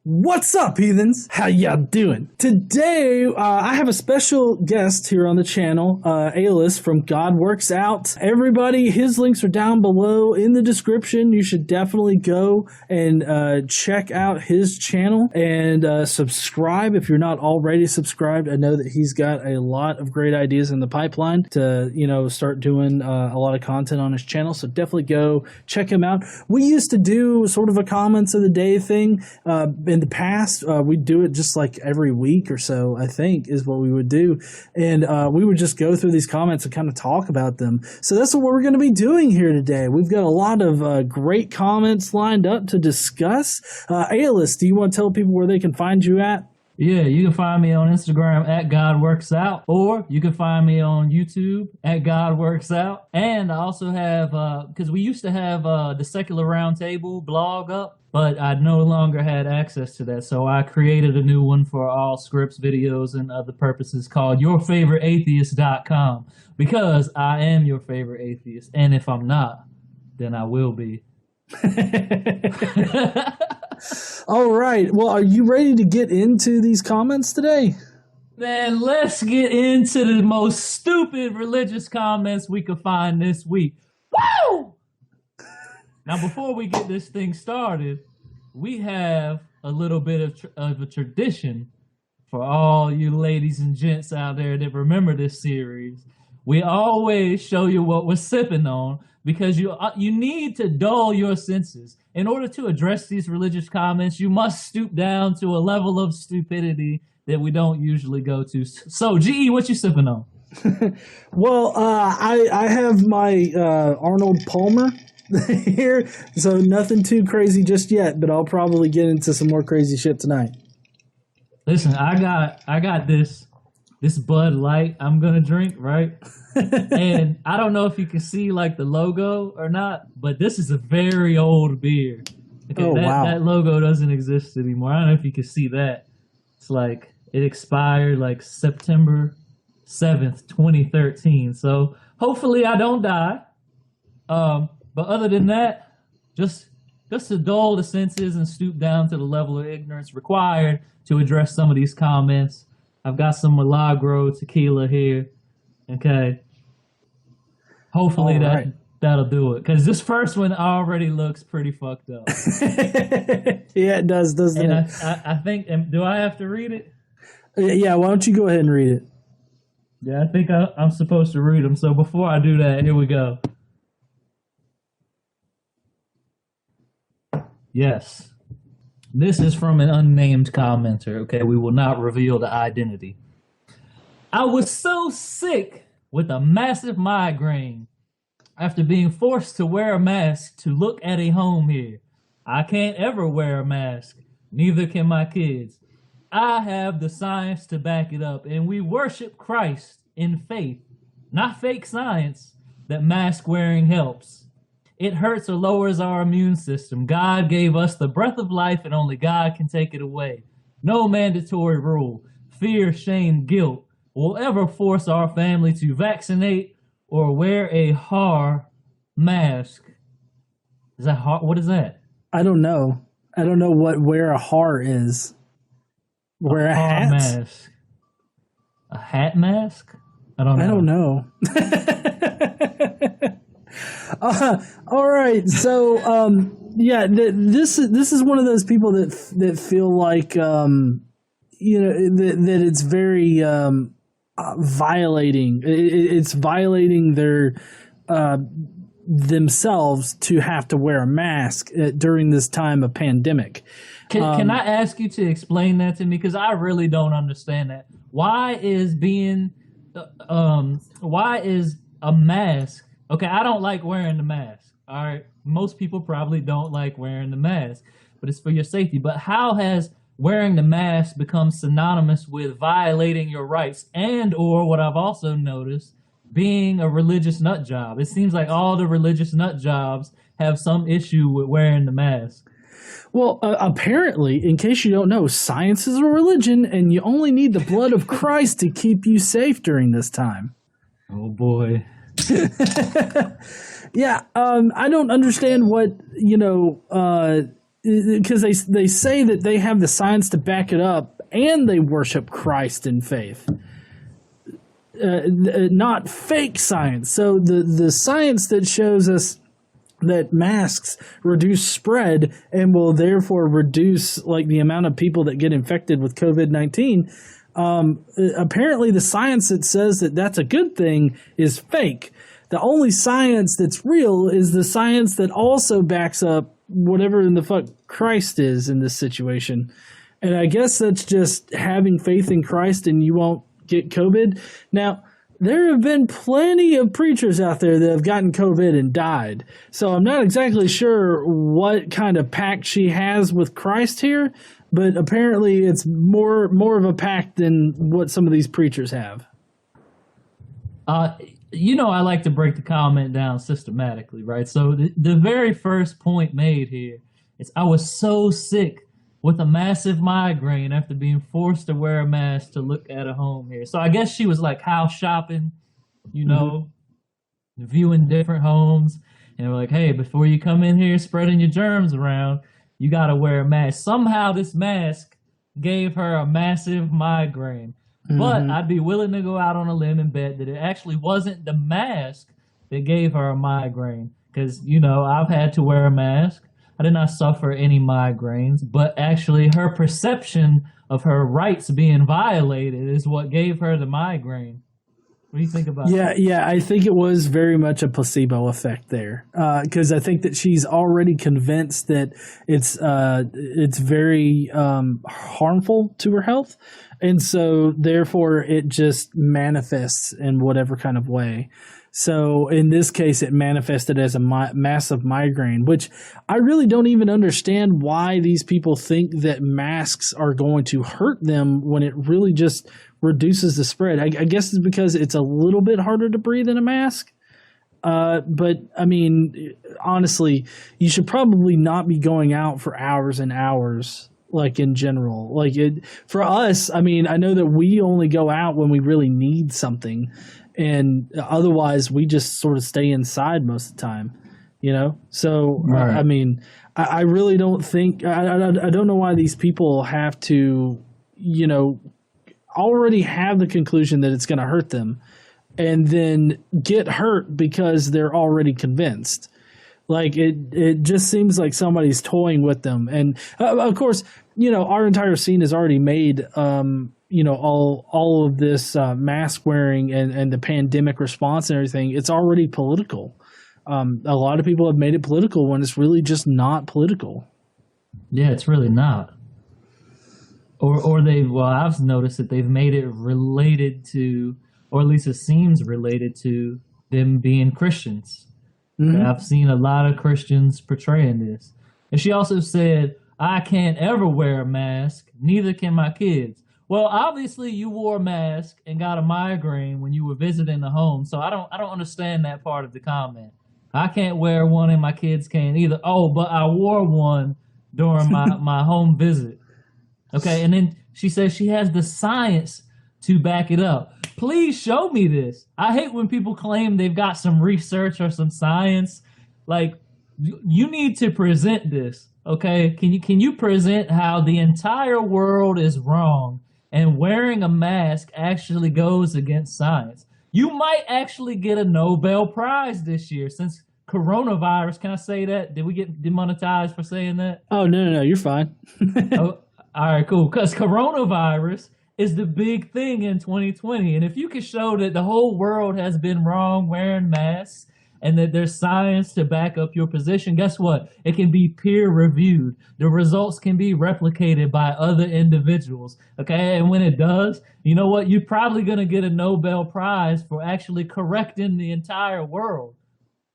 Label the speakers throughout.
Speaker 1: What's up, heathens? How y'all doing? Today, I have a special guest here on the channel, Alice from God Works Out. Everybody, his links are down below in the description. You should definitely go and check out his channel and subscribe if you're not already subscribed. I know that he's got a lot of great ideas in the pipeline to, start doing a lot of content on his channel. So definitely go check him out. We used to do sort of a comments of the day thing. In the past, we'd do it just like every week or so, I think, is what we would do. And we would just go through these comments and kind of talk about them. So that's what we're going to be doing here today. We've got a lot of great comments lined up to discuss. Alice, do you want to tell people where they can find you at?
Speaker 2: Yeah, you can find me on Instagram at God Works Out, or you can find me on YouTube at God Works Out. And I also have, because we used to have the Secular Roundtable blog up, but I no longer had access to that. So I created a new one for all scripts, videos, and other purposes called yourfavoriteatheist.com, because I am your favorite atheist. And if I'm not, then I will be.
Speaker 1: All right. Well, are you ready to get into these comments today?
Speaker 2: Man, let's get into the most stupid religious comments we could find this week. Woo! Now, before we get this thing started, we have a little bit of a tradition for all you ladies and gents out there that remember this series. We always show you what we're sipping on, because you need to dull your senses. In order to address these religious comments, you must stoop down to a level of stupidity that we don't usually go to. So, GE, what you sipping on?
Speaker 1: Well, I have my Arnold Palmer here, so nothing too crazy just yet, but I'll probably get into some more crazy shit tonight.
Speaker 2: Listen, I got this Bud Light I'm gonna drink, right? And I don't know if you can see like the logo or not, but this is a very old beer. Okay,
Speaker 1: wow.
Speaker 2: That logo doesn't exist anymore. I don't know if you can see that. It's like it expired like September 7th, 2013. So hopefully I don't die. But other than that, just to dull the senses and stoop down to the level of ignorance required to address some of these comments. I've got some Milagro tequila here. Okay. Hopefully that'll do it. Because this first one already looks pretty fucked up.
Speaker 1: Yeah, it does, doesn't it?
Speaker 2: I think, do I have to read it?
Speaker 1: Yeah, why don't you go ahead and read it?
Speaker 2: Yeah, I think I'm supposed to read them. So before I do that, here we go. Yes. This is from an unnamed commenter. Okay, we will not reveal the identity. I was so sick with a massive migraine after being forced to wear a mask to look at a home here. I can't ever wear a mask. Neither can my kids. I have the science to back it up, and we worship Christ in faith, not fake science, that mask wearing helps. It hurts or lowers our immune system. God gave us the breath of life, and only God can take it away. No mandatory rule, fear, shame, guilt will ever force our family to vaccinate or wear a HAR mask. Is that HAR? What is that?
Speaker 1: I don't know. I don't know what wear a HAR is. Wear a hat
Speaker 2: mask. A hat mask? I don't know.
Speaker 1: All right. So, yeah, this is one of those people that feel like, that it's very violating. It's violating their themselves to have to wear a mask during this time of pandemic.
Speaker 2: Can I ask you to explain that to me? Because I really don't understand that. Why is a mask? Okay, I don't like wearing the mask. All right, most people probably don't like wearing the mask, but it's for your safety. But how has wearing the mask become synonymous with violating your rights, and or what I've also noticed, being a religious nut job? It seems like all the religious nut jobs have some issue with wearing the mask.
Speaker 1: Well, apparently, in case you don't know, science is a religion, and you only need the blood of Christ to keep you safe during this time.
Speaker 2: Oh boy.
Speaker 1: Yeah, I don't understand what because they say that they have the science to back it up, and they worship Christ in faith, not fake science. So the science that shows us that masks reduce spread and will therefore reduce like the amount of people that get infected with COVID-19. Apparently the science that says that that's a good thing is fake. The only science that's real is the science that also backs up whatever in the fuck Christ is in this situation. And I guess that's just having faith in Christ and you won't get COVID. Now, there have been plenty of preachers out there that have gotten COVID and died. So I'm not exactly sure what kind of pact she has with Christ here, but apparently it's more of a pact than what some of these preachers have.
Speaker 2: I like to break the comment down systematically, right? So the very first point made here is I was so sick with a massive migraine after being forced to wear a mask to look at a home here. So I guess she was like house shopping, viewing different homes. And we're like, hey, before you come in here spreading your germs around, you got to wear a mask. Somehow this mask gave her a massive migraine. But I'd be willing to go out on a limb and bet that it actually wasn't the mask that gave her a migraine. Because, I've had to wear a mask. I did not suffer any migraines, but actually her perception of her rights being violated is what gave her the migraine. What do you think about that?
Speaker 1: Yeah, I think it was very much a placebo effect there, because I think that she's already convinced that it's very harmful to her health, and so therefore it just manifests in whatever kind of way. So in this case, it manifested as a massive migraine, which I really don't even understand why these people think that masks are going to hurt them when it really just reduces the spread. I guess it's because it's a little bit harder to breathe in a mask. But I mean, honestly, you should probably not be going out for hours and hours. Like in general, for us, I mean, I know that we only go out when we really need something. And otherwise, we just sort of stay inside most of the time, So, right. I mean, I really don't think I don't know why these people have to, already have the conclusion that it's going to hurt them, and then get hurt because they're already convinced. Like it just seems like somebody's toying with them, and of course, our entire scene has already made. All of this mask wearing and the pandemic response and everything, it's already political. A lot of people have made it political when it's really just not political.
Speaker 2: Yeah, it's really not. I've noticed that they've made it related to, or at least it seems related to, them being Christians. Mm-hmm. I've seen a lot of Christians portraying this. And she also said, I can't ever wear a mask, neither can my kids. Well, obviously you wore a mask and got a migraine when you were visiting the home, so I don't understand that part of the comment. I can't wear one and my kids can't either. Oh, but I wore one during my home visit. Okay, and then she says she has the science to back it up. Please show me this. I hate when people claim they've got some research or some science. Like, you need to present this, okay? Can you present how the entire world is wrong and wearing a mask actually goes against science? You might actually get a Nobel Prize this year since coronavirus. Can I say that? Did we get demonetized for saying that?
Speaker 1: Oh, no, you're fine.
Speaker 2: Oh, all right, cool. Because coronavirus is the big thing in 2020. And if you can show that the whole world has been wrong wearing masks and that there's science to back up your position, guess what? It can be peer reviewed. The results can be replicated by other individuals. Okay, and when it does, you know what? You're probably going to get a Nobel Prize for actually correcting the entire world.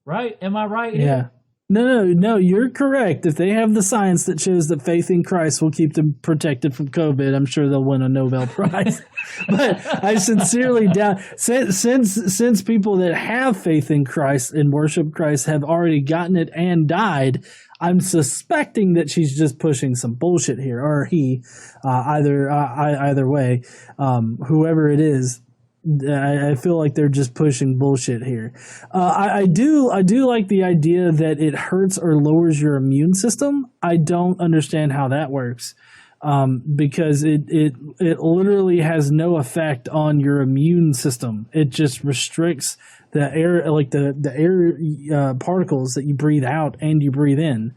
Speaker 2: Right? Am I right here?
Speaker 1: Yeah. No, you're correct. If they have the science that shows that faith in Christ will keep them protected from COVID, I'm sure they'll win a Nobel Prize. But I sincerely doubt, since people that have faith in Christ and worship Christ have already gotten it and died, I'm suspecting that she's just pushing some bullshit here, or he, either way, whoever it is. I feel like they're just pushing bullshit here. I do like the idea that it hurts or lowers your immune system. I don't understand how that works, because it literally has no effect on your immune system. It just restricts the air, like the air particles that you breathe out and you breathe in.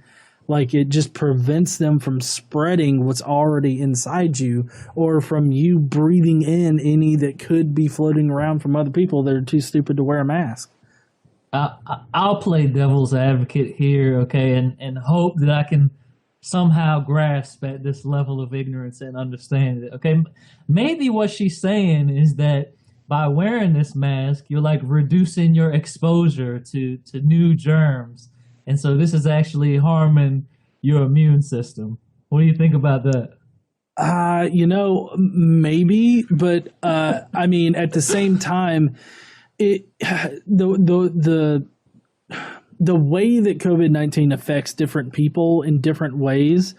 Speaker 1: Like, it just prevents them from spreading what's already inside you, or from you breathing in any that could be floating around from other people that are too stupid to wear a mask.
Speaker 2: I'll play devil's advocate here, okay, and hope that I can somehow grasp at this level of ignorance and understand it, okay? Maybe what she's saying is that by wearing this mask, you're like reducing your exposure to new germs. And so this is actually harming your immune system. What do you think about that?
Speaker 1: Maybe, but I mean, at the same time, the way that COVID-19 affects different people in different ways,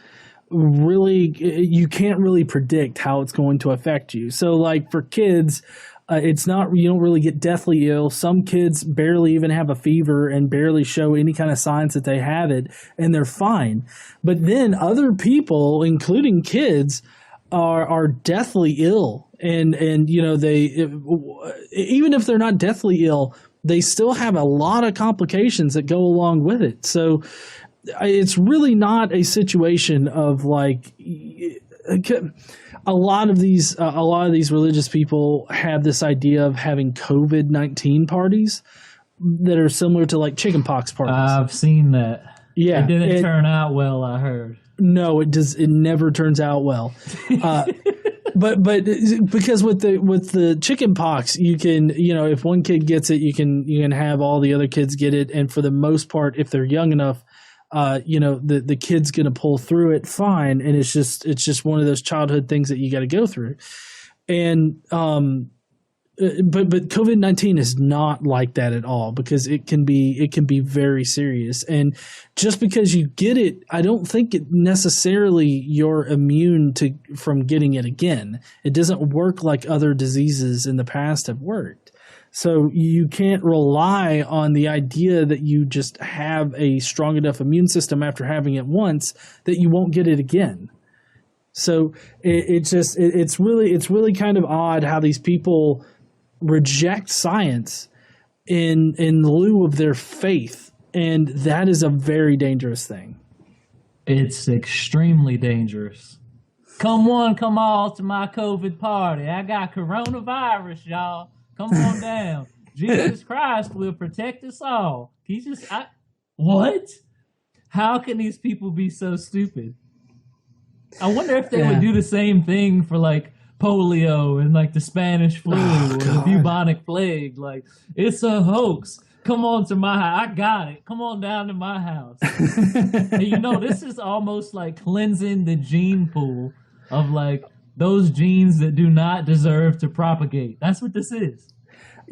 Speaker 1: really, you can't really predict how it's going to affect you. So, like, for kids, it's not, you don't really get deathly ill. Some kids barely even have a fever and barely show any kind of signs that they have it, and they're fine. But then other people, including kids, are deathly ill, and they, even if they're not deathly ill, they still have a lot of complications that go along with it. So it's really not a situation of like. A lot of these religious people have this idea of having COVID-19 parties that are similar to like chickenpox parties.
Speaker 2: I've seen that.
Speaker 1: Yeah,
Speaker 2: it didn't turn out well, I heard.
Speaker 1: No, it does. It never turns out well. But because with the chickenpox, you can, if one kid gets it, you can have all the other kids get it, and for the most part, if they're young enough, the kid's going to pull through it fine. And it's just one of those childhood things that you got to go through. And, but COVID-19 is not like that at all, because it can be very serious. And just because you get it, I don't think it necessarily you're immune from getting it again. It doesn't work like other diseases in the past have worked. So you can't rely on the idea that you just have a strong enough immune system after having it once that you won't get it again. So it's really kind of odd how these people reject science in lieu of their faith, and that is a very dangerous thing.
Speaker 2: It's extremely dangerous. Come on, come all to my COVID party. I got coronavirus, y'all. Come on down. Jesus Christ will protect us all. What? How can these people be so stupid? I wonder if they would do the same thing for like polio and like the Spanish flu or the bubonic plague. Like, it's a hoax. Come on to my house. I got it. Come on down to my house. And this is almost like cleansing the gene pool of like those genes that do not deserve to propagate. That's what this is.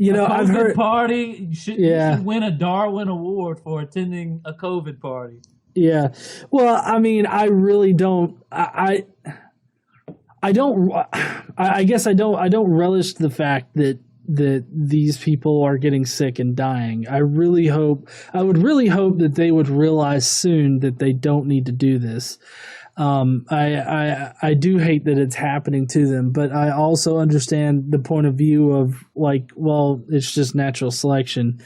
Speaker 1: I've heard
Speaker 2: party. You should win a Darwin Award for attending a COVID party.
Speaker 1: Yeah. Well, I mean, I really don't. I guess I don't relish the fact that these people are getting sick and dying. I would really hope that they would realize soon that they don't need to do this. I do hate that it's happening to them, but I also understand the point of view of like, well, it's just natural selection.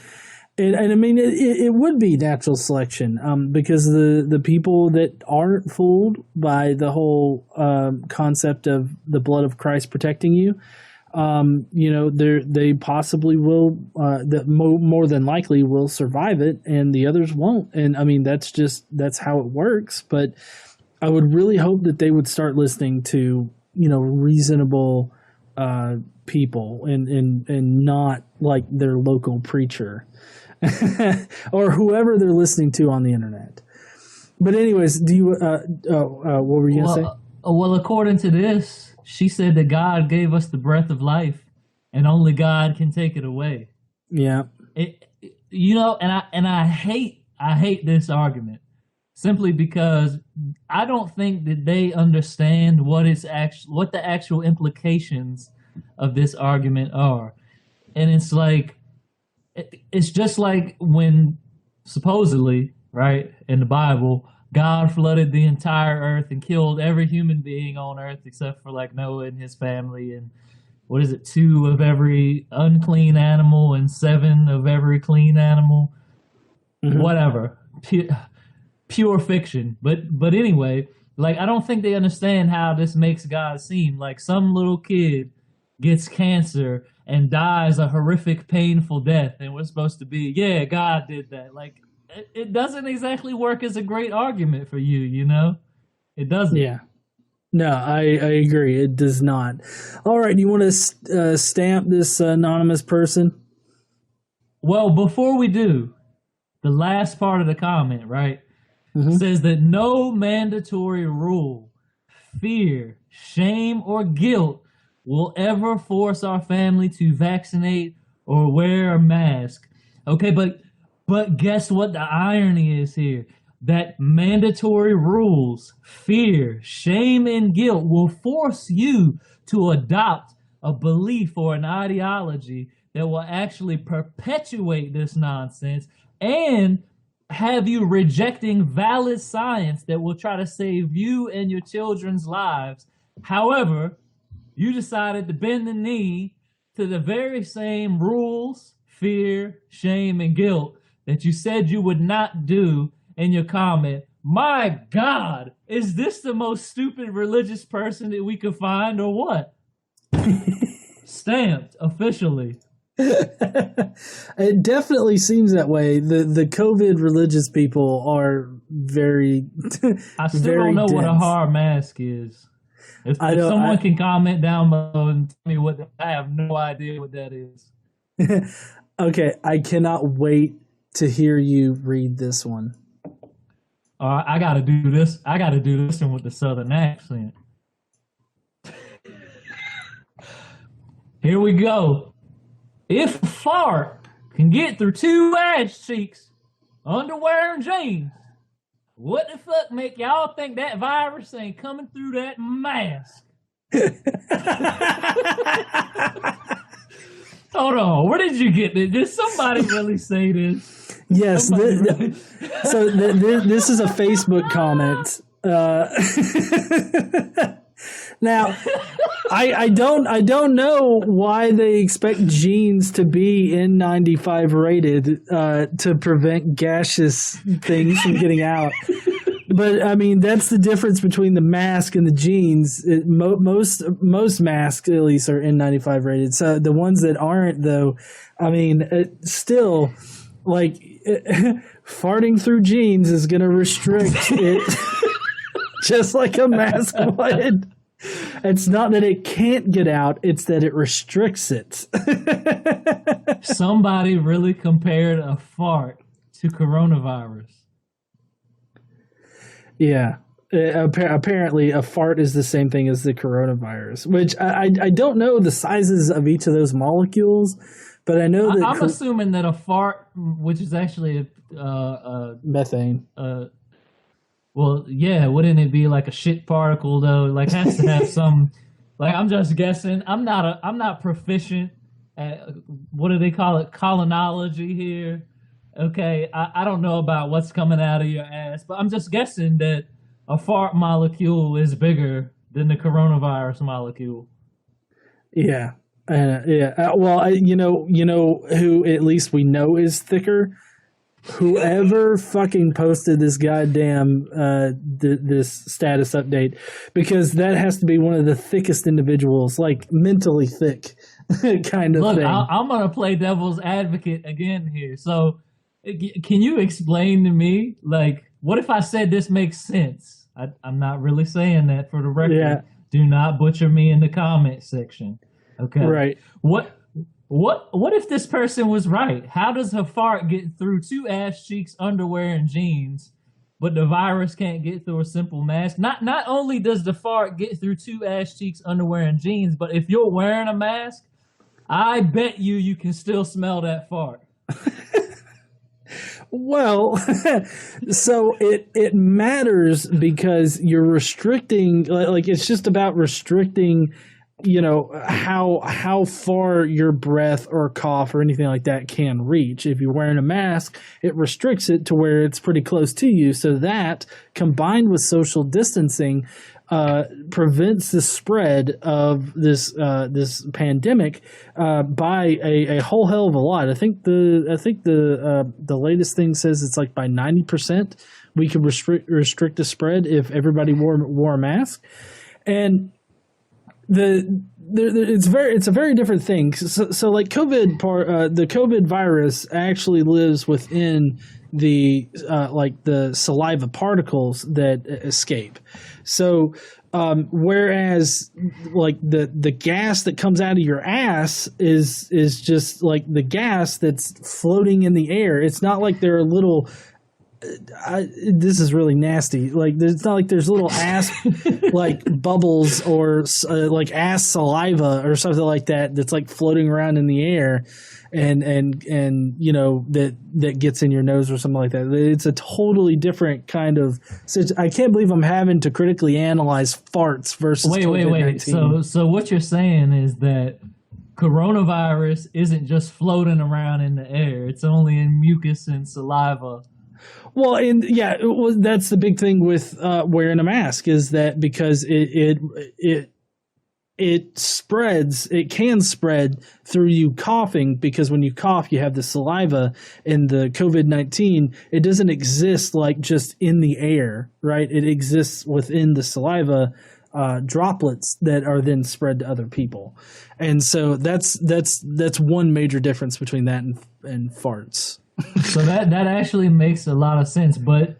Speaker 1: And I mean, it would be natural selection, because the people that aren't fooled by the whole concept of the blood of Christ protecting you, they possibly will, that more than likely will survive it, and the others won't. And I mean, that's how it works. But I would really hope that they would start listening to reasonable people and not like their local preacher. Or whoever they're listening to on the internet. But anyways, do you what were you gonna say?
Speaker 2: Well, according to this, she said that God gave us the breath of life, and only God can take it away.
Speaker 1: Yeah.
Speaker 2: And I hate this argument simply because I don't think that they understand what the actual implications of this argument are. And it's like, it's just like when supposedly, right, in the Bible, God flooded the entire earth and killed every human being on earth except for like Noah and his family, and what is it, 2 of every unclean animal and 7 of every clean animal. Whatever. Pure fiction. But anyway, like, I don't think they understand how this makes God seem like some little kid gets cancer and dies a horrific, painful death, and we're supposed to be, yeah, God did that. Like, it doesn't exactly work as a great argument for you, you know? It doesn't.
Speaker 1: Yeah. No, I agree. It does not. All right, you want to stamp this anonymous person?
Speaker 2: Well, before we do, the last part of the comment, right, says that no mandatory rule, fear, shame, or guilt will ever force our family to vaccinate or wear a mask. Okay, but guess what the irony is here? That mandatory rules, fear, shame, and guilt will force you to adopt a belief or an ideology that will actually perpetuate this nonsense and have you rejecting valid science that will try to save you and your children's lives. However, you decided to bend the knee to the very same rules, fear, shame, and guilt that you said you would not do in your comment. My God, is this the most stupid religious person that we could find, or what? Stamped officially.
Speaker 1: It definitely seems that way. The COVID religious people are very
Speaker 2: I still
Speaker 1: very
Speaker 2: don't know
Speaker 1: dense.
Speaker 2: what a hard mask is. If someone can comment down below and tell me what, I have no idea what that is.
Speaker 1: Okay, I cannot wait to hear you read this one.
Speaker 2: All right, I gotta do this. I gotta do this one with the southern accent. Here we go. If a fart can get through 2 ass cheeks, underwear and jeans, what the fuck make y'all think that virus ain't coming through that mask? Hold on, where did you get this? Did somebody really say this?
Speaker 1: Yes. So this is a Facebook comment. Now, I don't know why they expect jeans to be N95 rated to prevent gaseous things from getting out. But I mean, that's the difference between the mask and the jeans. Most masks, at least, are N95 rated. So the ones that aren't, though, I mean, still, like, farting through jeans is going to restrict it, just like a mask would. It's not that it can't get out, it's that it restricts it.
Speaker 2: Somebody really compared a fart to coronavirus.
Speaker 1: Yeah. Apparently, a fart is the same thing as the coronavirus, which I don't know the sizes of each of those molecules, but I know that
Speaker 2: I'm assuming that a fart, which is actually
Speaker 1: methane.
Speaker 2: Well, yeah, wouldn't it be like a shit particle though? Like, has to have some. Like, I'm just guessing. I'm not proficient at, what do they call it, colonology here. Okay, I don't know about what's coming out of your ass, but I'm just guessing that a fart molecule is bigger than the coronavirus molecule.
Speaker 1: Yeah, yeah. Well, you know who at least we know is thicker. Whoever fucking posted this goddamn this status update, because that has to be one of the thickest individuals, like mentally thick, kind of
Speaker 2: Look,
Speaker 1: thing.
Speaker 2: I'm gonna play devil's advocate again here. So, can you explain to me, like, what if I said this makes sense? I'm not really saying that for the record.
Speaker 1: Yeah.
Speaker 2: Do not butcher me in the comment section. Okay.
Speaker 1: Right.
Speaker 2: What if this person was right? How does a fart get through 2 ass cheeks, underwear, and jeans, but the virus can't get through a simple mask? Not only does the fart get through 2 ass cheeks, underwear, and jeans, but if you're wearing a mask, I bet you can still smell that fart.
Speaker 1: Well, so it matters because you're restricting, like, it's just about restricting how far your breath or cough or anything like that can reach. If you're wearing a mask, it restricts it to where it's pretty close to you. So that, combined with social distancing, prevents the spread of this pandemic by a whole hell of a lot. I think the latest thing says it's like by 90% we could restrict the spread if everybody wore a mask. And it's a very different thing. So like the COVID virus actually lives within the saliva particles that escape. So whereas like the gas that comes out of your ass is just like the gas that's floating in the air. It's not like there are little. This is really nasty. Like, it's not like there's little ass like bubbles or like ass saliva or something like that that's like floating around in the air, and that gets in your nose or something like that. It's a totally different kind of. I can't believe I'm having to critically analyze farts versus
Speaker 2: wait. So what you're saying is that coronavirus isn't just floating around in the air. It's only in mucus and saliva.
Speaker 1: Well, and that's the big thing with wearing a mask, is that because it spreads, it can spread through you coughing, because when you cough, you have the saliva, and the COVID-19, it doesn't exist like just in the air, right? It exists within the saliva droplets that are then spread to other people. And so that's one major difference between that and farts.
Speaker 2: So that actually makes a lot of sense, but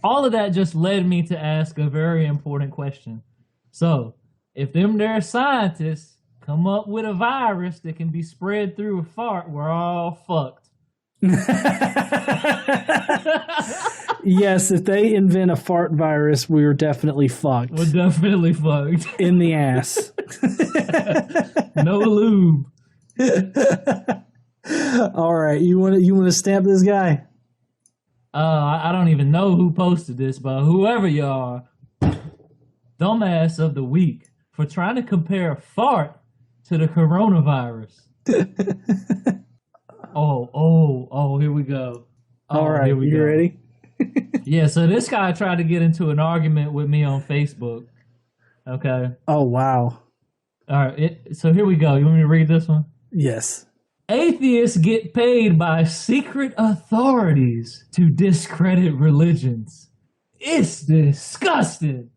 Speaker 2: all of that just led me to ask a very important question. So if them there scientists come up with a virus that can be spread through a fart, we're all fucked.
Speaker 1: Yes, if they invent a fart virus, we're definitely fucked.
Speaker 2: We're definitely fucked.
Speaker 1: In the ass.
Speaker 2: No lube.
Speaker 1: All right, you want to stamp this guy?
Speaker 2: I don't even know who posted this, but whoever you are, dumbass of the week for trying to compare fart to the coronavirus. Oh, here we go.
Speaker 1: All right, you ready?
Speaker 2: Yeah, so this guy tried to get into an argument with me on Facebook. Okay.
Speaker 1: Oh, wow.
Speaker 2: All right, so here we go. You want me to read this one?
Speaker 1: Yes.
Speaker 2: Atheists get paid by secret authorities to discredit religions. It's disgusting.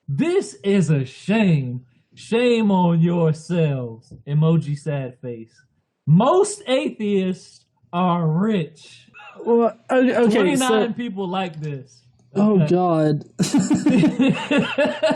Speaker 2: This is a shame. Shame on yourselves. Emoji sad face. Most atheists are rich.
Speaker 1: Well, okay,
Speaker 2: 29 people like this.
Speaker 1: Oh, God.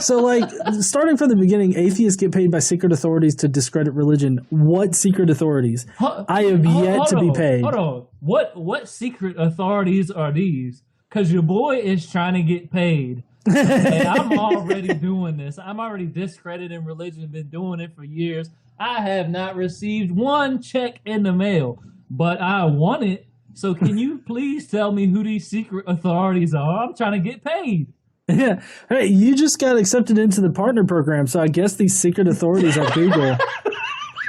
Speaker 1: So, like, starting from the beginning, atheists get paid by secret authorities to discredit religion. What secret authorities? I have yet to be paid.
Speaker 2: Hold on. What secret authorities are these? Because your boy is trying to get paid. And I'm already doing this. I'm already discrediting religion. Been doing it for years. I have not received one check in the mail, but I want it. So can you please tell me who these secret authorities are? I'm trying to get paid.
Speaker 1: Yeah. Hey, you just got accepted into the partner program, so I guess these secret authorities are Google.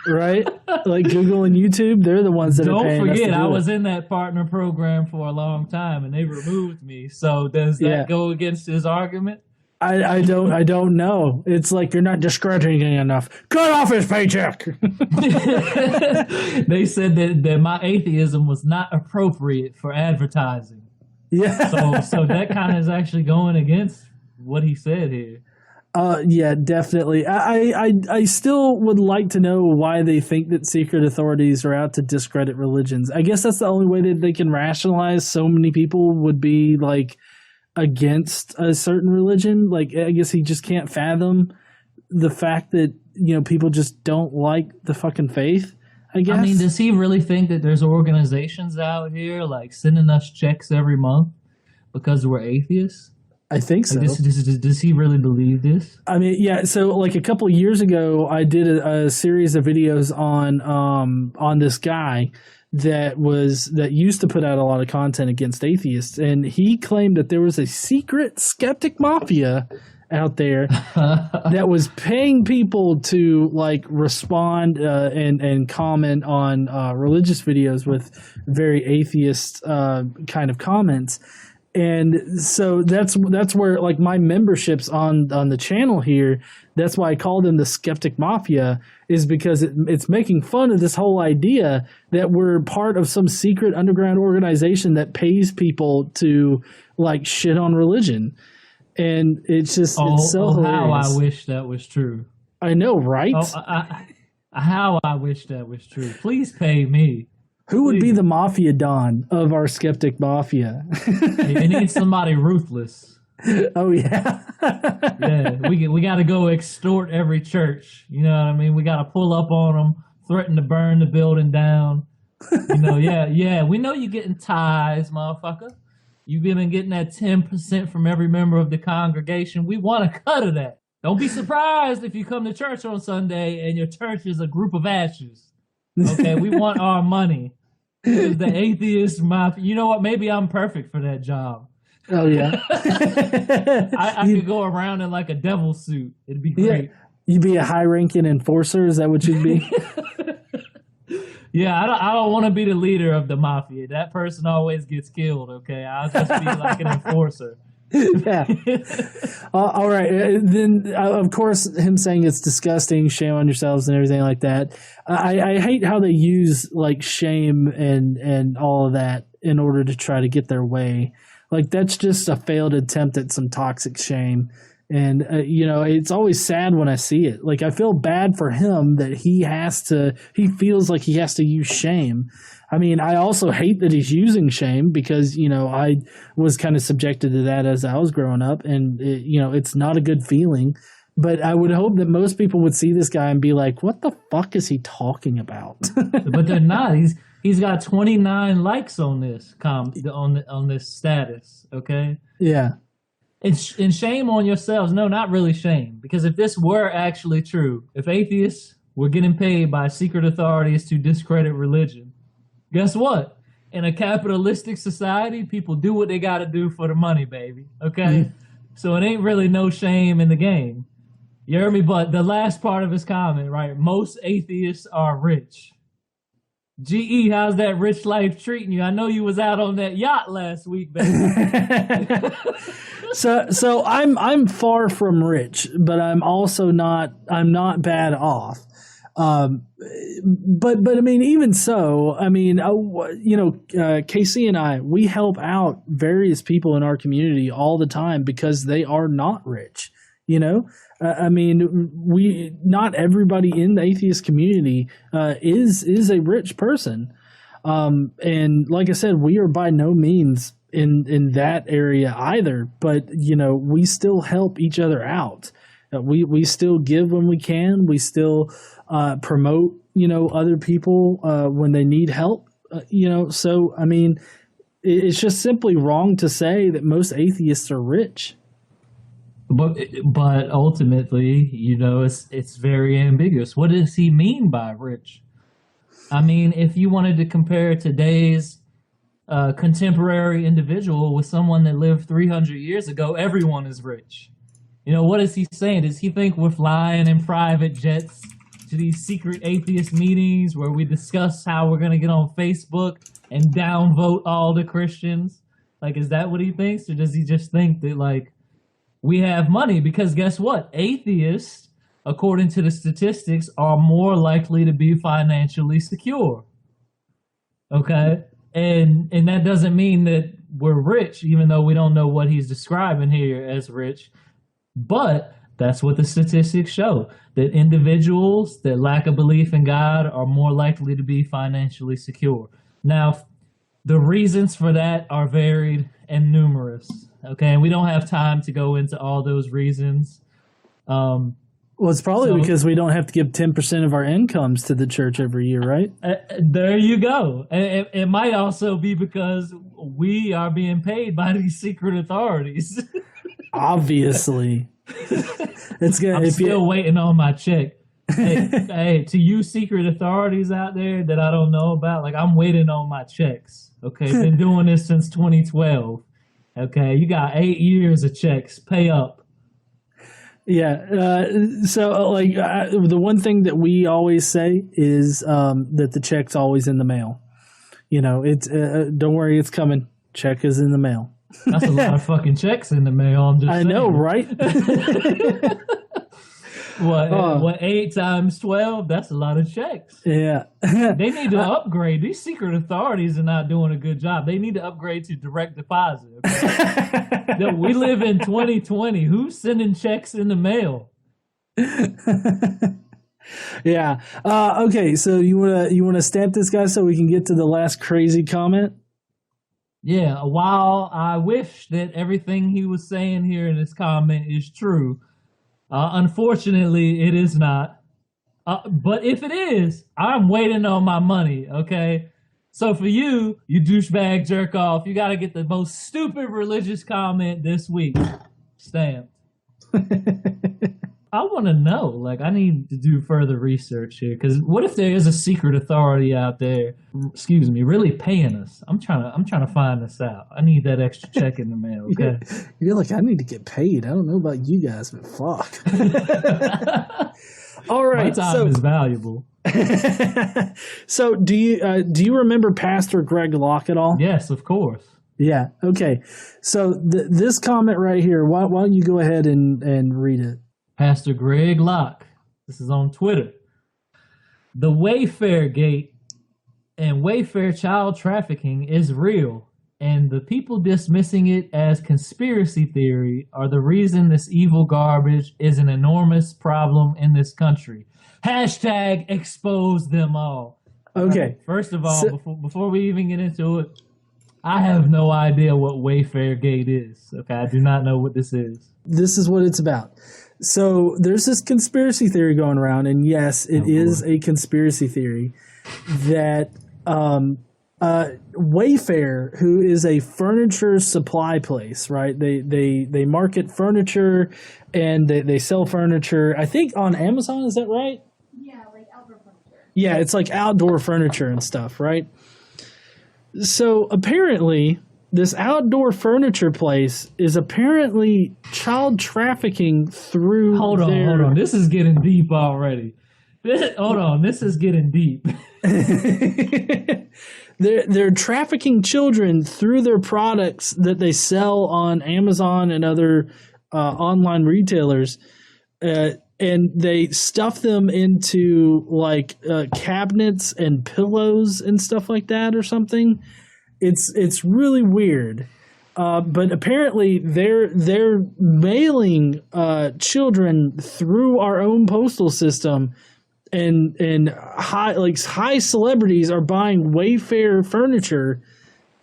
Speaker 1: Right? Like Google and YouTube, they're the ones that are paying us to do it.
Speaker 2: Don't forget, I was in that partner program for a long time, and they removed me. So does that go against his argument?
Speaker 1: I don't know. It's like you're not discrediting enough. Cut off his paycheck.
Speaker 2: They said that my atheism was not appropriate for advertising.
Speaker 1: Yeah.
Speaker 2: So that kind of is actually going against what he said here.
Speaker 1: Yeah, definitely. I still would like to know why they think that secret authorities are out to discredit religions. I guess that's the only way that they can rationalize so many people would be like against a certain religion. Like, I guess he just can't fathom the fact that, people just don't like the fucking faith, I guess.
Speaker 2: I mean, does he really think that there's organizations out here like sending us checks every month because we're atheists?
Speaker 1: I think so.
Speaker 2: Does he really believe this?
Speaker 1: I mean, yeah. So, like a couple of years ago, I did a series of videos on this guy that used to put out a lot of content against atheists, and he claimed that there was a secret skeptic mafia out there that was paying people to like respond and comment on religious videos with very atheist kind of comments. And so that's where like my memberships on the channel here, that's why I call them the Skeptic Mafia, is because it's making fun of this whole idea that we're part of some secret underground organization that pays people to like shit on religion. And it's just it's so hilarious.
Speaker 2: How I wish that was true.
Speaker 1: I know, right?
Speaker 2: How I wish that was true. Please pay me.
Speaker 1: Who would be the mafia don of our Skeptic Mafia?
Speaker 2: It needs somebody ruthless.
Speaker 1: Oh yeah.
Speaker 2: Yeah, we got to go extort every church. You know what I mean? We got to pull up on them, threaten to burn the building down. You know, yeah. We know you're getting tithes, motherfucker. You've been getting that 10% from every member of the congregation. We want a cut of that. Don't be surprised if you come to church on Sunday and your church is a group of ashes. Okay, we want our money. The atheist mafia. You know what? Maybe I'm perfect for that job.
Speaker 1: Oh yeah.
Speaker 2: I could go around in like a devil suit. It'd be great.
Speaker 1: Yeah. You'd be a high-ranking enforcer. Is that what you'd be?
Speaker 2: Yeah, I don't want to be the leader of the mafia. That person always gets killed. Okay, I'll just be like an enforcer.
Speaker 1: Yeah. All right. Then, of course, him saying it's disgusting, shame on yourselves, and everything like that. I hate how they use like shame and all of that in order to try to get their way. Like that's just a failed attempt at some toxic shame. And, it's always sad when I see it. Like, I feel bad for him that he feels like he has to use shame. I mean, I also hate that he's using shame because, I was kind of subjected to that as I was growing up. And, it's not a good feeling. But I would hope that most people would see this guy and be like, what the fuck is he talking about?
Speaker 2: But they're not. He's got 29 likes on this on this status, okay?
Speaker 1: Yeah.
Speaker 2: And shame on yourselves. No, not really shame. Because if this were actually true, if atheists were getting paid by secret authorities to discredit religion, guess what? In a capitalistic society, people do what they got to do for the money, baby. Okay? So it ain't really no shame in the game. You heard me? But the last part of his comment, right? Most atheists are rich. GE, how's that rich life treating you? I know you was out on that yacht last week, baby.
Speaker 1: So I'm far from rich, but I'm not bad off. But I mean, even so, I mean, Casey and I, we help out various people in our community all the time because they are not rich. I mean, not everybody in the atheist community is a rich person, and like I said, we are by no means in that area either. But we still help each other out. We still give when we can. We still promote other people when they need help. So I mean, it's just simply wrong to say that most atheists are rich.
Speaker 2: But ultimately, it's very ambiguous. What does he mean by rich? I mean, if you wanted to compare today's contemporary individual with someone that lived 300 years ago, everyone is rich. What is he saying? Does he think we're flying in private jets to these secret atheist meetings where we discuss how we're going to get on Facebook and downvote all the Christians? Like, is that what he thinks? Or does he just think that, like, we have money? Because guess what? Atheists, according to the statistics, are more likely to be financially secure. Okay? And that doesn't mean that we're rich, even though we don't know what he's describing here as rich. But that's what the statistics show, that individuals that lack a belief in God are more likely to be financially secure. Now, the reasons for that are varied and numerous. Okay, and we don't have time to go into all those reasons.
Speaker 1: Well, it's probably because we don't have to give 10% of our incomes to the church every year, right?
Speaker 2: There you go. It might also be because we are being paid by these secret authorities.
Speaker 1: Obviously. It's good.
Speaker 2: I'm still waiting on my check. Hey, to you secret authorities out there that I don't know about, like, I'm waiting on my checks. Okay, been doing this since 2012. Okay, you got 8 years of checks. Pay up.
Speaker 1: Yeah. The one thing that we always say is that the check's always in the mail. It's don't worry, it's coming. Check is in the mail.
Speaker 2: That's a lot of fucking checks in the mail. I'm just saying.
Speaker 1: know, right?
Speaker 2: What 8 times 12? That's a lot of checks.
Speaker 1: Yeah.
Speaker 2: They need to upgrade. These secret authorities are not doing a good job. They need to upgrade to direct deposit. Okay? We live in 2020. Who's sending checks in the mail?
Speaker 1: Yeah. Okay. So you wanna stamp this guy so we can get to the last crazy comment?
Speaker 2: Yeah. While I wish that everything he was saying here in this comment is true, unfortunately it is not. But if it is, I'm waiting on my money. Okay. So for you douchebag jerk off, you got to get the most stupid religious comment this week stamped. I want to know. Like, I need to do further research here, because what if there is a secret authority out there? Excuse me, really paying us? I'm trying to find this out. I need that extra check in the mail. Okay.
Speaker 1: You're like, I need to get paid. I don't know about you guys, but fuck. All right.
Speaker 2: My time is valuable.
Speaker 1: So do you remember Pastor Greg Locke at all?
Speaker 2: Yes, of course.
Speaker 1: Yeah. Okay. So this comment right here, why don't you go ahead and read it?
Speaker 2: Pastor Greg Locke. This is on Twitter. The Wayfair gate and Wayfair child trafficking is real, and the people dismissing it as conspiracy theory are the reason this evil garbage is an enormous problem in this country. Hashtag expose them all.
Speaker 1: Okay.
Speaker 2: First of all, before we even get into it, I have no idea what Wayfair gate is. Okay, I do not know what this is.
Speaker 1: This is what it's about. So there's this conspiracy theory going around, and yes, it is a conspiracy theory that Wayfair, who is a furniture supply place, right? They market furniture and they sell furniture. I think on Amazon, is that right?
Speaker 3: Yeah, like outdoor furniture.
Speaker 1: Yeah, it's like outdoor furniture and stuff, right? So apparently, this outdoor furniture place is apparently child trafficking through.
Speaker 2: Hold on. This is getting deep already. This is getting deep.
Speaker 1: They're trafficking children through their products that they sell on Amazon and other online retailers, and they stuff them into like cabinets and pillows and stuff like that or something. It's really weird, but apparently they're mailing children through our own postal system, and high celebrities are buying Wayfair furniture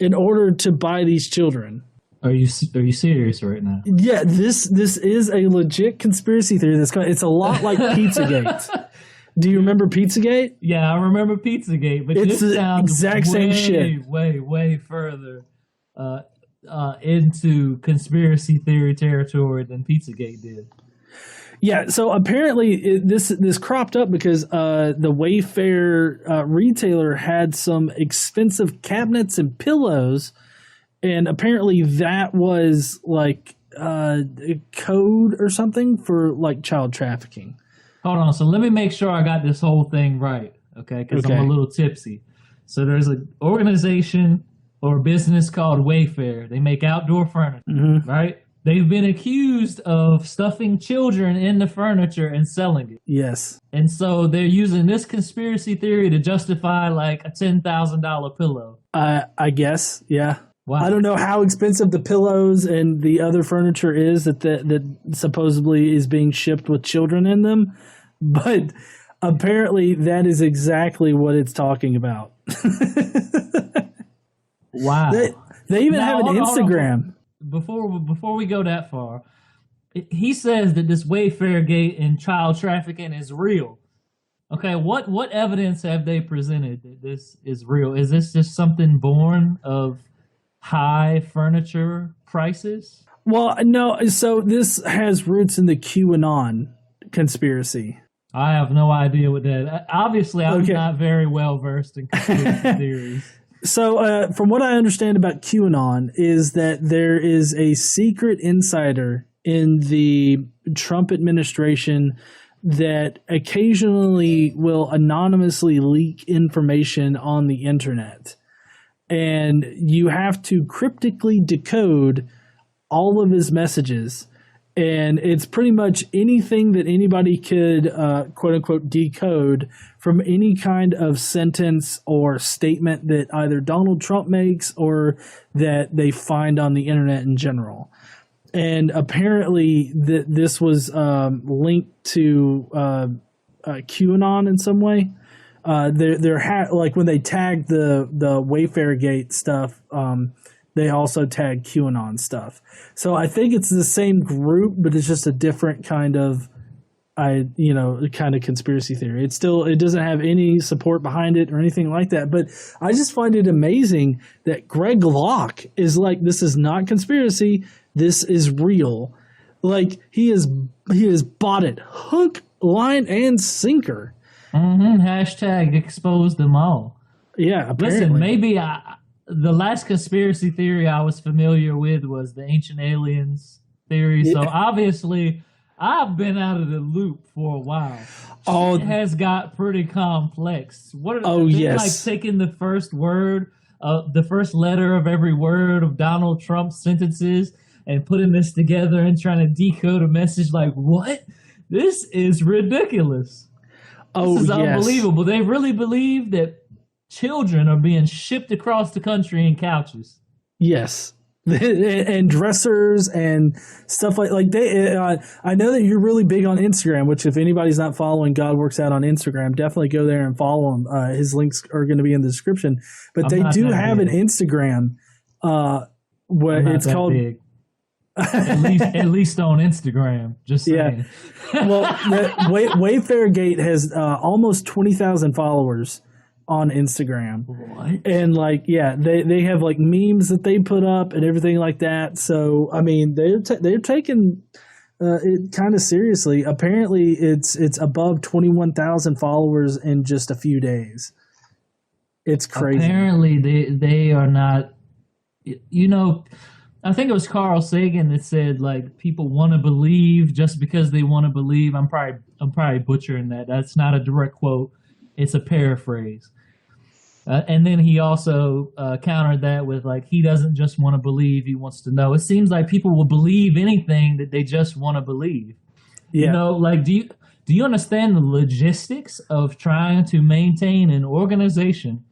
Speaker 1: in order to buy these children.
Speaker 2: Are you serious right now?
Speaker 1: Yeah, this is a legit conspiracy theory. It's a lot like Pizzagate. Do you remember Pizzagate?
Speaker 2: Yeah, I remember Pizzagate, but
Speaker 1: it's
Speaker 2: this sounds
Speaker 1: exact same shit.
Speaker 2: Way further into conspiracy theory territory than Pizzagate did.
Speaker 1: Yeah, so apparently this cropped up because the Wayfair retailer had some expensive cabinets and pillows, and apparently that was like a code or something for like child trafficking.
Speaker 2: Hold on. So let me make sure I got this whole thing right, okay? Because I'm a little tipsy. So there's an organization or business called Wayfair. They make outdoor furniture, right? They've been accused of stuffing children in the furniture and selling it.
Speaker 1: Yes.
Speaker 2: And so they're using this conspiracy theory to justify like a $10,000 pillow.
Speaker 1: I guess, yeah.
Speaker 2: Wow.
Speaker 1: I don't know how expensive the pillows and the other furniture is that supposedly is being shipped with children in them, but apparently that is exactly what it's talking about.
Speaker 2: Wow.
Speaker 1: They even have an Instagram.
Speaker 2: Before we go that far, he says that this Wayfair gate and child trafficking is real. Okay, what evidence have they presented that this is real? Is this just something born of high furniture prices?
Speaker 1: Well, no. So this has roots in the QAnon conspiracy.
Speaker 2: I have no idea what that. Obviously, I'm not very well versed in conspiracy theories.
Speaker 1: So, from what I understand about QAnon is that there is a secret insider in the Trump administration that occasionally will anonymously leak information on the internet. And you have to cryptically decode all of his messages. And it's pretty much anything that anybody could, quote unquote, decode from any kind of sentence or statement that either Donald Trump makes or that they find on the internet in general. And apparently this was linked to QAnon in some way. Like when they tagged the Wayfair Gate stuff, they also tagged QAnon stuff. So I think it's the same group, but it's just a different kind of kind of conspiracy theory. It doesn't have any support behind it or anything like that. But I just find it amazing that Greg Locke is like, this is not conspiracy. This is real. Like he has bought it hook, line, and sinker.
Speaker 2: Hashtag expose them all.
Speaker 1: Yeah, apparently.
Speaker 2: Listen, maybe the last conspiracy theory I was familiar with was the ancient aliens theory. Yeah. So obviously, I've been out of the loop for a while. It has got pretty complex. Yes. Like taking the first word, the first letter of every word of Donald Trump's sentences and putting this together and trying to decode a message like, what? This is ridiculous. This is unbelievable. They really believe that children are being shipped across the country in couches.
Speaker 1: Yes. And dressers and stuff like they. I know that you're really big on Instagram, which if anybody's not following God Works Out on Instagram, definitely go there and follow him. His links are going to be in the description. But they do have an Instagram. What it's called. Big.
Speaker 2: at least on Instagram. Just saying.
Speaker 1: Yeah. Well, Wayfair Gate has almost 20,000 followers on Instagram.
Speaker 2: What?
Speaker 1: And they have like memes that they put up and everything like that. So I mean, they're taking it kind of seriously. Apparently, it's above 21,000 followers in just a few days. It's crazy.
Speaker 2: Apparently, they are not. I think it was Carl Sagan that said like people want to believe just because they want to believe. I'm probably butchering that. That's not a direct quote. It's a paraphrase. And then he also countered that with like he doesn't just want to believe, he wants to know. It seems like people will believe anything that they just want to believe. Yeah. Like do you understand the logistics of trying to maintain an organization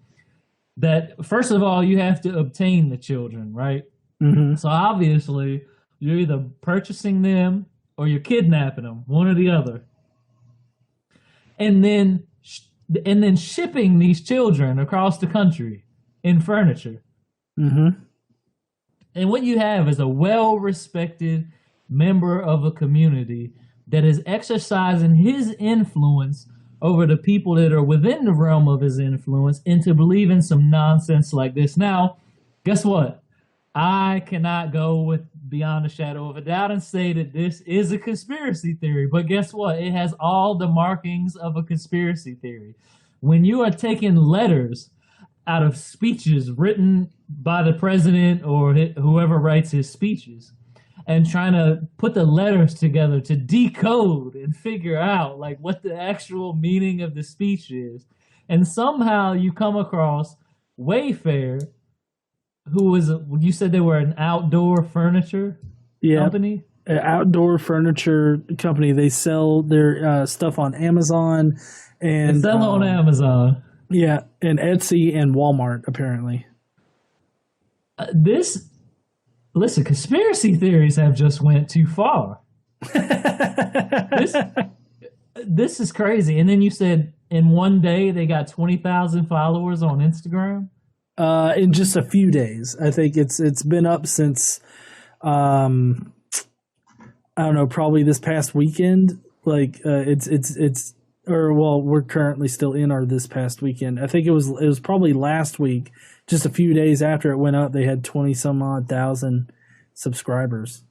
Speaker 2: that first of all you have to obtain the children, right? Mm-hmm. So obviously you're either purchasing them or you're kidnapping them, one or the other. And then shipping these children across the country in furniture. Mm-hmm. And what you have is a well-respected member of a community that is exercising his influence over the people that are within the realm of his influence into believing some nonsense like this. Now, guess what? I cannot go with beyond a shadow of a doubt and say that this is a conspiracy theory. But guess what? It has all the markings of a conspiracy theory. When you are taking letters out of speeches written by the president or whoever writes his speeches and trying to put the letters together to decode and figure out like what the actual meaning of the speech is. And somehow you come across Wayfair, you said they were an outdoor furniture company?
Speaker 1: An outdoor furniture company. They sell their stuff on Amazon. And
Speaker 2: they sell on Amazon.
Speaker 1: Yeah, and Etsy and Walmart, apparently.
Speaker 2: Listen, conspiracy theories have just went too far. This is crazy. And then you said in one day they got 20,000 followers on Instagram?
Speaker 1: In just a few days. I think it's been up since I don't know, probably this past weekend. Like we're currently still in our this past weekend. I think it was probably last week, just a few days after it went up, they had 20 some odd thousand subscribers.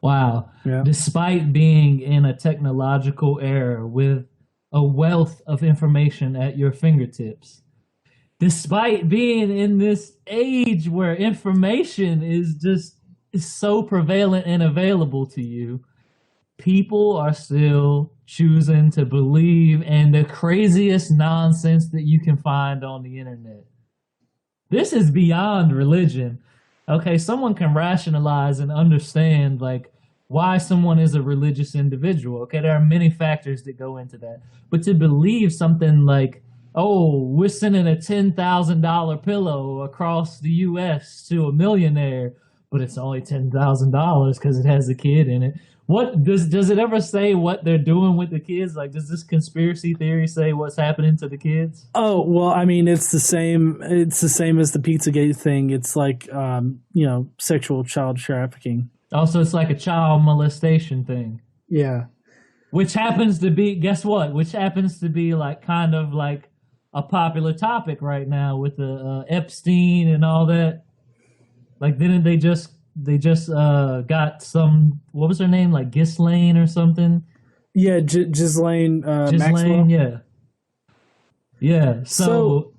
Speaker 2: Wow. Yeah. Despite being in a technological era with a wealth of information at your fingertips. Despite being in this age where information is just is so prevalent and available to you, people are still choosing to believe in the craziest nonsense that you can find on the internet. This is beyond religion. Okay, someone can rationalize and understand like why someone is a religious individual. Okay, there are many factors that go into that. But to believe something like, oh, we're sending a $10,000 pillow across the US to a millionaire, but it's only $10,000 because it has a kid in it. What does it ever say what they're doing with the kids? Like, does this conspiracy theory say what's happening to the kids?
Speaker 1: Oh, well, I mean, it's the same. It's the same as the Pizzagate thing. It's like, sexual child trafficking.
Speaker 2: Also, it's like a child molestation thing.
Speaker 1: Yeah.
Speaker 2: Which happens to be, guess what? Which happens to be like kind of like a popular topic right now with the Epstein and all that. Like, didn't they just got some, what was her name, like Ghislaine or something?
Speaker 1: Yeah, Ghislaine Maxwell.
Speaker 2: Yeah. So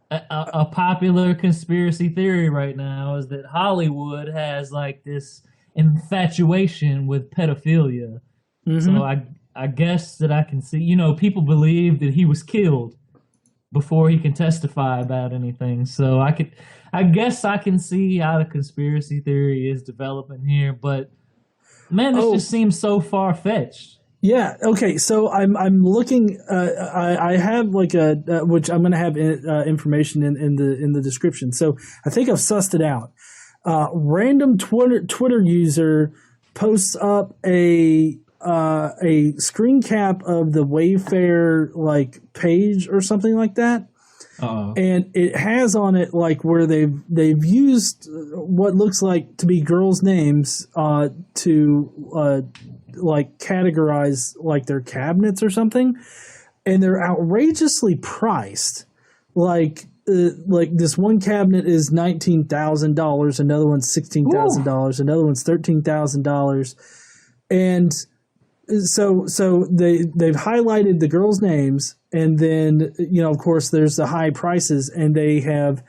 Speaker 2: a popular conspiracy theory right now is that Hollywood has like this infatuation with pedophilia.
Speaker 1: Mm-hmm.
Speaker 2: So I guess that I can see, people believe that he was killed before he can testify about anything. So I guess I can see how the conspiracy theory is developing here, but man, this just seems so far fetched.
Speaker 1: Yeah. Okay. So I'm looking. I have like which I'm going to have information in the description. So I think I've sussed it out. Random Twitter user posts up a screen cap of the Wayfair like page or something like that.
Speaker 2: Uh-oh.
Speaker 1: And it has on it like where they've used what looks like to be girls' names to like categorize like their cabinets or something, and they're outrageously priced. Like this one cabinet is $19,000, another one's $16,000, another one's $13,000, and so they've highlighted the girls' names, and then of course there's the high prices, and they have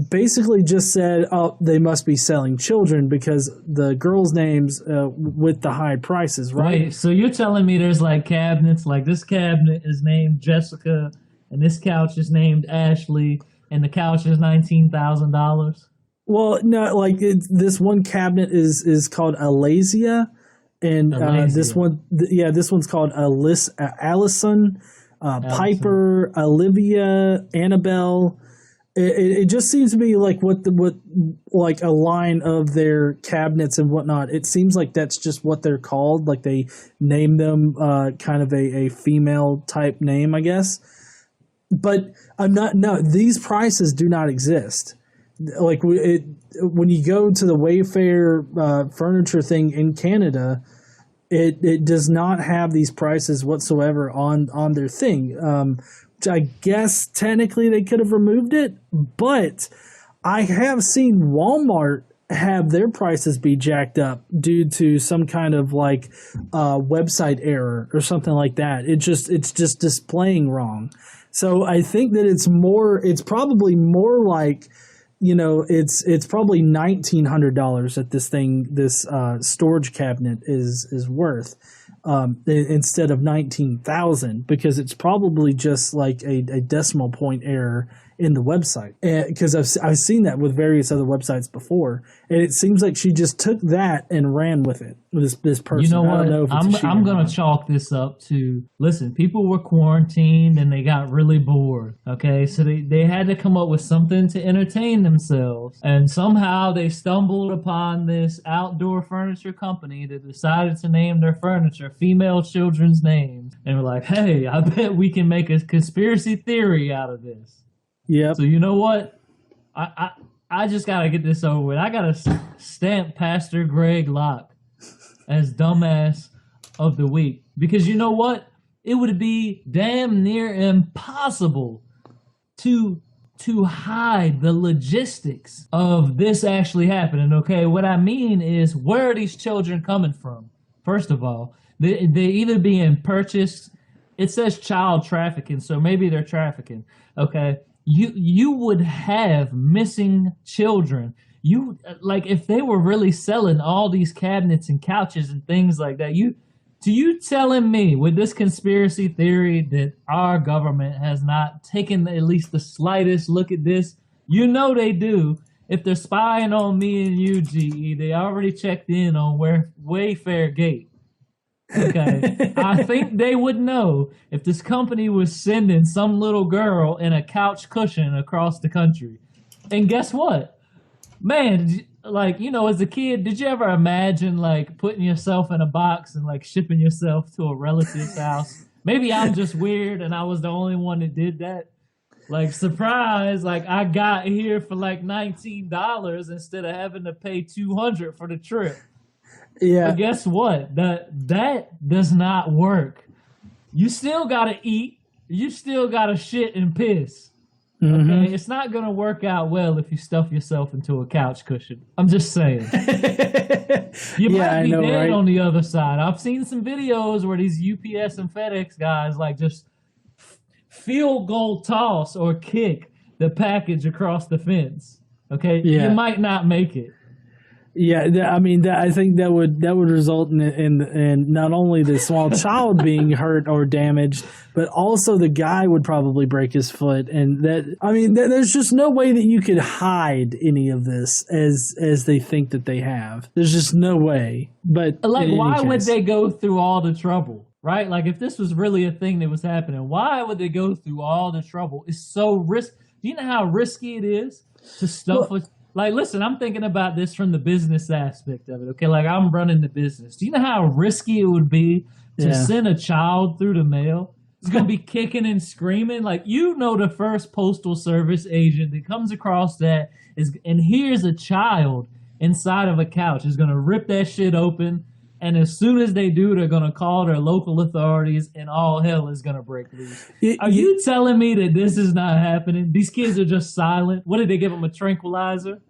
Speaker 1: basically just said, oh, they must be selling children because the girls' names with the high prices, right?
Speaker 2: Wait, so you're telling me there's like cabinets, like this cabinet is named Jessica, and this couch is named Ashley, and the couch is $19,000?
Speaker 1: Well, no, like this one cabinet is called Alasia. And this one's called Allison, Piper, Olivia, Annabelle. It just seems to be like what like a line of their cabinets and whatnot. It seems like that's just what they're called. Like they name them kind of a female type name, I guess. But these prices do not exist. Like when you go to the Wayfair furniture thing in Canada, it does not have these prices whatsoever on their thing. Which I guess technically they could have removed it, but I have seen Walmart have their prices be jacked up due to some kind of like website error or something like that. It's just displaying wrong. So I think that it's probably more like, it's probably $1,900 that this storage cabinet is worth, instead of 19,000, because it's probably just like a decimal point error in the website. Because I've seen that with various other websites before, and it seems like she just took that and ran with it. This person,
Speaker 2: you know what?
Speaker 1: I don't know if it's
Speaker 2: I'm gonna chalk this up to, listen, people were quarantined and they got really bored. Okay, so they had to come up with something to entertain themselves, and somehow they stumbled upon this outdoor furniture company that decided to name their furniture female children's names, and were like, hey, I bet we can make a conspiracy theory out of this.
Speaker 1: Yeah.
Speaker 2: So you know what? I just gotta get this over with. I gotta stamp Pastor Greg Locke as dumbass of the week, because you know what? It would be damn near impossible to hide the logistics of this actually happening. Okay, what I mean is, where are these children coming from? First of all, they either being purchased. It says child trafficking, so maybe they're trafficking. Okay. You would have missing children You like if they were really selling all these cabinets and couches and things like that, you telling me with this conspiracy theory that our government has not taken at least the slightest look at this? You know they do. If they're spying on me and you, GE, they already checked in on Wayfair Gate. Okay. I think they would know if this company was sending some little girl in a couch cushion across the country. And guess what? Man, like, you know, as a kid, did you ever imagine like putting yourself in a box and like shipping yourself to a relative's house? Maybe I'm just weird and I was the only one that did that. Like, surprise, like I got here for like $19 instead of having to pay $200 for the trip.
Speaker 1: Yeah.
Speaker 2: But guess what? That does not work. You still gotta eat. You still gotta shit and piss. Okay, it's not gonna work out well if you stuff yourself into a couch cushion. I'm just saying. You might be dead on the other side. I've seen some videos where these UPS and FedEx guys like just field goal toss or kick the package across the fence. Okay, you might not make it.
Speaker 1: Yeah, I mean, I think that would result in not only the small child being hurt or damaged, but also the guy would probably break his foot. And there's just no way that you could hide any of this as they think that they have. There's just no way. But
Speaker 2: like, why would they go through all the trouble? Right? Like, if this was really a thing that was happening, why would they go through all the trouble? It's so risky. Do you know how risky it is to stuff with? Like, listen, I'm thinking about this from the business aspect of it, okay? Like, I'm running the business. Do you know how risky it would be to send a child through the mail? It's going to be kicking and screaming. Like, you know, the first postal service agent that comes across that and here's a child inside of a couch is going to rip that shit open. And as soon as they do, they're going to call their local authorities and all hell is going to break loose. Are you telling me that this is not happening? These kids are just silent. What did they give them, a tranquilizer?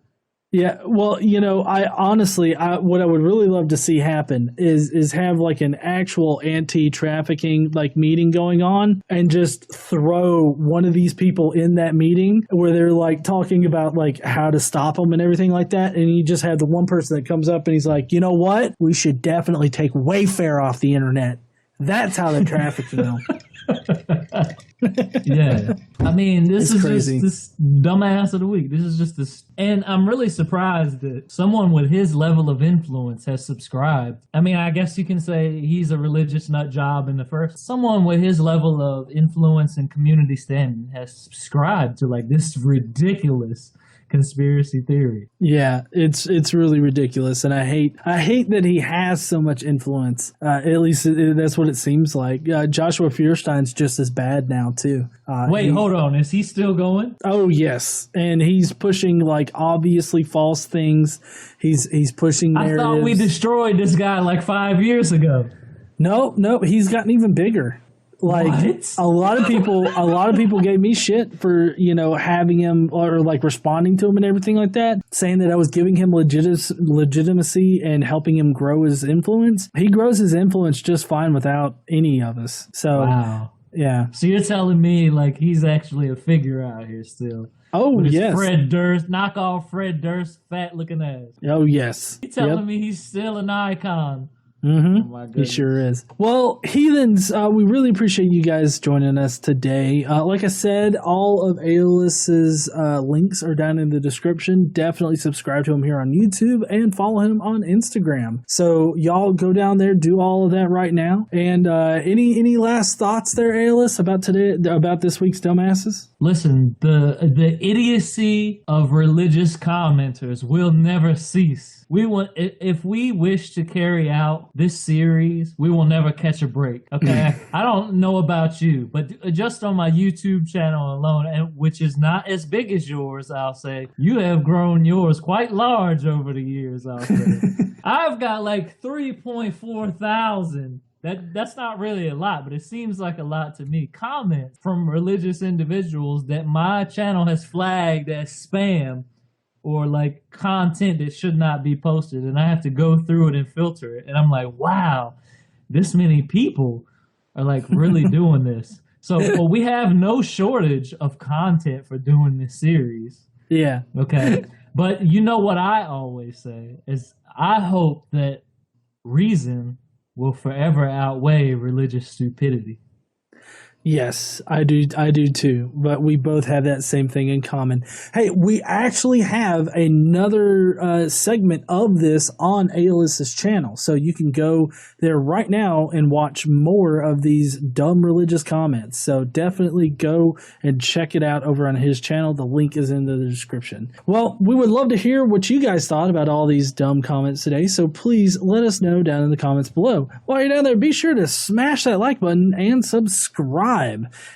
Speaker 1: Yeah, well, you know, I honestly, what I would really love to see happen is have like an actual anti-trafficking like meeting going on, and just throw one of these people in that meeting where they're like talking about like how to stop them and everything like that, and you just have the one person that comes up and he's like, you know what, we should definitely take Wayfair off the internet. That's how they're trafficking them.
Speaker 2: Yeah, I mean, this is
Speaker 1: crazy.
Speaker 2: Just this dumbass of the week. This is just this, and I'm really surprised that someone with his level of influence has subscribed. I mean, I guess you can say he's a religious nut job in the first. Someone with his level of influence and community standing has subscribed to like this ridiculous conspiracy theory.
Speaker 1: Yeah, it's really ridiculous, and I hate that he has so much influence. At least that's what it seems like. Joshua Feuerstein's just as bad now too.
Speaker 2: Wait, hold on, is he still going?
Speaker 1: Oh yes, and he's pushing like obviously false things. He's pushing narratives.
Speaker 2: I thought we destroyed this guy like 5 years ago.
Speaker 1: No, he's gotten even bigger. Like
Speaker 2: what?
Speaker 1: a lot of people gave me shit for, you know, having him or like responding to him and everything like that, saying that I was giving him legitimacy and helping him grow his influence. He grows his influence just fine without any of us. So
Speaker 2: wow.
Speaker 1: Yeah.
Speaker 2: So you're telling me like he's actually a figure out here still.
Speaker 1: Oh yes.
Speaker 2: Fred Durst, knock off Fred Durst, fat looking ass.
Speaker 1: Oh yes.
Speaker 2: You're telling me he's still an icon.
Speaker 1: Mm-hmm.
Speaker 2: Oh my
Speaker 1: He sure is. Well, heathens, we really appreciate you guys joining us today. Like I said, all of Aeolus's links are down in the description. Definitely subscribe to him here on YouTube and follow him on Instagram. So y'all go down there, do all of that right now. And any last thoughts there, Aeolus, about this week's dumbasses?
Speaker 2: Listen, the idiocy of religious commenters will never cease. If we wish to carry out this series, we will never catch a break. Okay, I don't know about you, but just on my YouTube channel alone, and which is not as big as yours, I'll say, you have grown yours quite large over the years. I'll say, I've got like 3.4 thousand. That's not really a lot, but it seems like a lot to me. Comments from religious individuals that my channel has flagged as spam or like content that should not be posted, and I have to go through it and filter it, and I'm like, wow, this many people are like really doing this. So well, we have no shortage of content for doing this series.
Speaker 1: Yeah.
Speaker 2: Okay. But you know what I always say is I hope that reason will forever outweigh religious stupidity.
Speaker 1: Yes, I do. I do too. But we both have that same thing in common. Hey, we actually have another segment of this on Atheist's channel, so you can go there right now and watch more of these dumb religious comments. So definitely go and check it out over on his channel. The link is in the description. Well, we would love to hear what you guys thought about all these dumb comments today. So please let us know down in the comments below. While you're down there, be sure to smash that like button and subscribe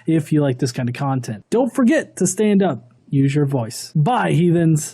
Speaker 1: if you like this kind of content. Don't forget to stand up. Use your voice. Bye, heathens.